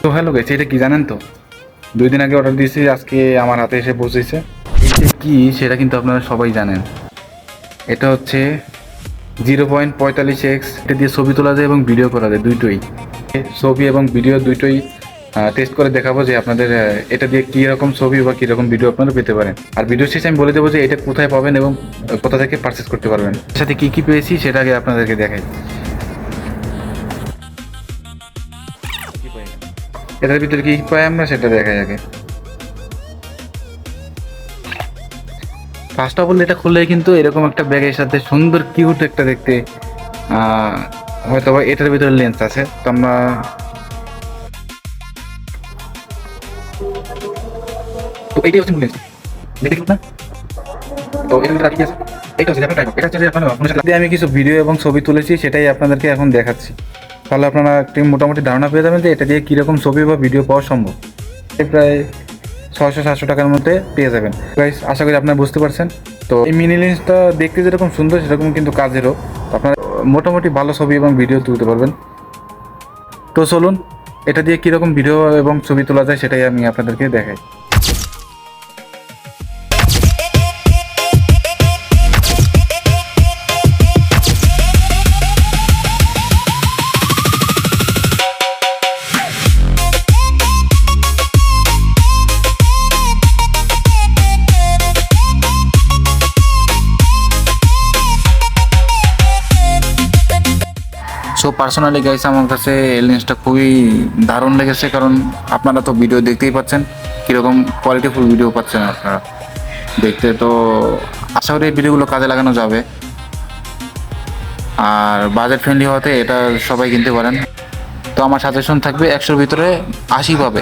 তো hello guys, এটা কি জানেন তো? 2 দিন আগে অর্ডার দিয়েছি, আজকে আমার হাতে এসে পৌঁছেছে। এটা কি সেটা কিন্তু আপনারা সবাই জানেন। এটা হচ্ছে 0.45x। এটা দিয়ে ছবি তোলা যায় এবং ভিডিও করা যায় দুটোই। ছবি এবং ভিডিও দুটোই টেস্ট করে দেখাবো যে আপনাদের এটা দিয়ে কীরকম ছবি বা কীরকম ভিডিও আপনারা পেতে পারেন। আর ভিডিও শেষে আমি বলে দেবো যে এটা কোথায় পাবেন এবং কোথা থেকে পারচেস করতে পারবেন। এর সাথে কী কী পেয়েছি সেটা আগে আপনাদেরকে দেখাই। এটার ভিতরে কী পাই আমরা সেটা দেখাই আগে। ফার্স্ট অফ অল এটা খুললে কিন্তু এরকম একটা ব্যাগের সাথে সুন্দর কিউট একটা দেখতে হয়তো বা এটার ভিতরে লেন্স আছে। তো আমরা তো এইটাই হচ্ছে লেন্স, দেখতে কিউট না? তো এর ভিতরে আর কি আছে? এইটা হচ্ছে আপনার এটা হচ্ছে আপনার ফোনের সাথে আমি কিছু ভিডিও এবং ছবি তুলেছি, সেটাই আপনাদেরকে এখন দেখাচ্ছি। তাহলে আপনারা একটি মোটামুটি ধারণা পেয়ে যাবেন যে এটা দিয়ে কীরকম ছবি বা ভিডিও পাওয়া সম্ভব। প্রায় 600-700 টাকার মধ্যে পেয়ে যাবেন গাইস। আশা করি আপনারা বুঝতে পারছেন। তো এই মিনি লেন্সটা দেখতে যেরকম সুন্দর সেরকম কিন্তু কাজেরও। আপনারা মোটামুটি ভালো ছবি এবং ভিডিও তুলতে পারবেন। তো চলুন এটা দিয়ে কীরকম ভিডিও এবং ছবি তোলা যায় সেটাই আমি আপনাদেরকে দেখাই। সো পার্সোনালি গাইস, আমার কাছে এই লেন্সটা খুবই দারুণ লেগেছে, কারণ আপনারা তো ভিডিও দেখতেই পাচ্ছেন কীরকম কোয়ালিটিফুল ভিডিও পাচ্ছেন আপনারা দেখতে। তো আশা করি এই ভিডিওগুলো কাজে লাগানো যাবে, আর বাজেট ফ্রেন্ডলি হতে এটা সবাই কিনতে পারেন। তো আমার সাজেশন থাকবে 100-র ভিতরে 80 পাবে।